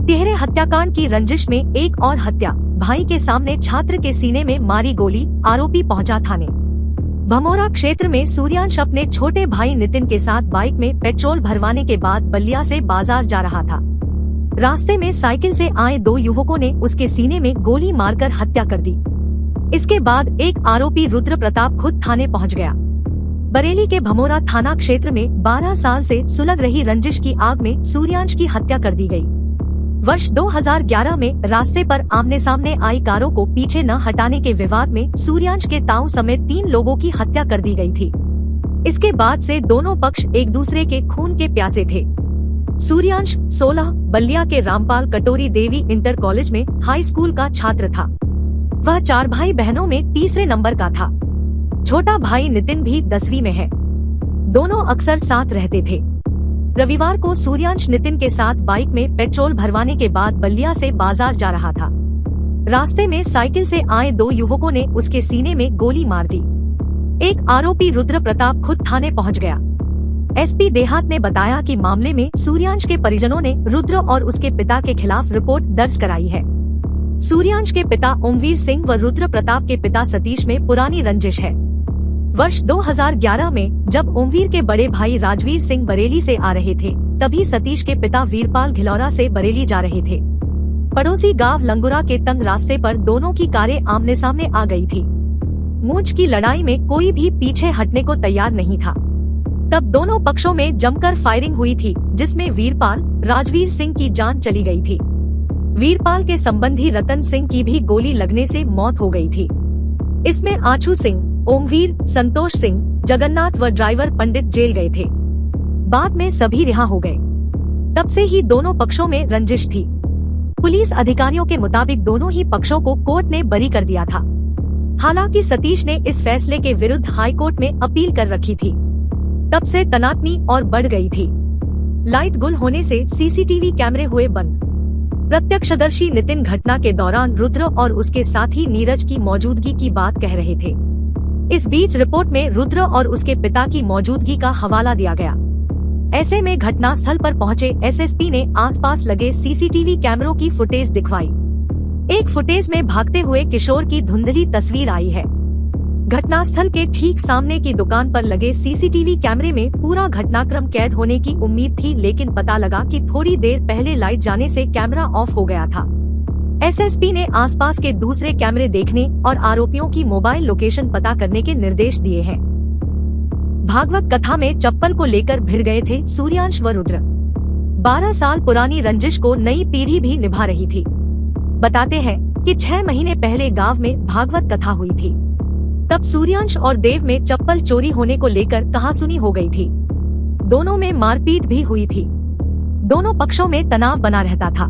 तिहरे हत्याकांड की रंजिश में एक और हत्या, भाई के सामने छात्र के सीने में मारी गोली, आरोपी पहुंचा थाने। भमोरा क्षेत्र में सूर्यांश अपने छोटे भाई नितिन के साथ बाइक में पेट्रोल भरवाने के बाद बलिया से बाजार जा रहा था। रास्ते में साइकिल से आए दो युवकों ने उसके सीने में गोली मारकर हत्या कर दी। इसके बाद एक आरोपी रुद्र प्रताप खुद थाने पहुंच गया। बरेली के भमोरा थाना क्षेत्र में 12 साल से सुलग रही रंजिश की आग में सूर्यांश की हत्या कर दी गई। वर्ष 2011 में रास्ते पर आमने सामने आई कारों को पीछे न हटाने के विवाद में सूर्यांश के ताऊ समेत 3 लोगों की हत्या कर दी गई थी। इसके बाद से दोनों पक्ष एक दूसरे के खून के प्यासे थे। सूर्यांश 16 बलिया के रामपाल कटोरी देवी इंटर कॉलेज में हाई स्कूल का छात्र था। वह 4 भाई बहनों में तीसरे नंबर का था। छोटा भाई नितिन भी 10वीं में है। दोनों अक्सर साथ रहते थे। रविवार को सूर्यांश नितिन के साथ बाइक में पेट्रोल भरवाने के बाद बलिया से बाजार जा रहा था। रास्ते में साइकिल से आए 2 युवकों ने उसके सीने में गोली मार दी। एक आरोपी रुद्र प्रताप खुद थाने पहुंच गया। एसपी देहात ने बताया कि मामले में सूर्यांश के परिजनों ने रुद्र और उसके पिता के खिलाफ रिपोर्ट दर्ज कराई है। सूर्यांश के पिता ओमवीर सिंह व रुद्र प्रताप के पिता सतीश में पुरानी रंजिश है। वर्ष 2011 में जब ओमवीर के बड़े भाई राजवीर सिंह बरेली से आ रहे थे, तभी सतीश के पिता वीरपाल घिलौरा से बरेली जा रहे थे। पड़ोसी गांव लंगुरा के तंग रास्ते पर दोनों की कारें आमने सामने आ गई थी। मूंछ की लड़ाई में कोई भी पीछे हटने को तैयार नहीं था। तब दोनों पक्षों में जमकर फायरिंग हुई थी, जिसमें वीरपाल राजवीर सिंह की जान चली गई थी। वीरपाल के संबंधी रतन सिंह की भी गोली लगने से मौत हो गई थी। इसमें आछू सिंह, ओमवीर, संतोष सिंह, जगन्नाथ व ड्राइवर पंडित जेल गए थे। बाद में सभी रिहा हो गए। तब से ही दोनों पक्षों में रंजिश थी। पुलिस अधिकारियों के मुताबिक दोनों ही पक्षों को कोर्ट ने बरी कर दिया था। हालांकि सतीश ने इस फैसले के विरुद्ध हाई कोर्ट में अपील कर रखी थी। तब से तनातनी और बढ़ गई थी। लाइट गुल होने से सीसीटीवी कैमरे हुए बंद। प्रत्यक्षदर्शी नितिन घटना के दौरान रुद्र और उसके साथी नीरज की मौजूदगी की बात कह रहे थे। इस बीच रिपोर्ट में रुद्र और उसके पिता की मौजूदगी का हवाला दिया गया। ऐसे में घटनास्थल पर पहुंचे एसएसपी ने आसपास लगे सीसीटीवी कैमरों की फुटेज दिखवाई। एक फुटेज में भागते हुए किशोर की धुंधली तस्वीर आई है। घटनास्थल के ठीक सामने की दुकान पर लगे सीसीटीवी कैमरे में पूरा घटनाक्रम कैद होने की उम्मीद थी, लेकिन पता लगा कि थोड़ी देर पहले लाइट जाने से कैमरा ऑफ हो गया था। एसएसपी ने आसपास के दूसरे कैमरे देखने और आरोपियों की मोबाइल लोकेशन पता करने के निर्देश दिए हैं। भागवत कथा में चप्पल को लेकर भिड़ गए थे सूर्यांश व रुद्र। 12 साल पुरानी रंजिश को नई पीढ़ी भी निभा रही थी। बताते हैं कि 6 महीने पहले गांव में भागवत कथा हुई थी। तब सूर्यांश और देव में चप्पल चोरी होने को लेकर कहासुनी हो गई थी। दोनों में मारपीट भी हुई थी। दोनों पक्षों में तनाव बना रहता था।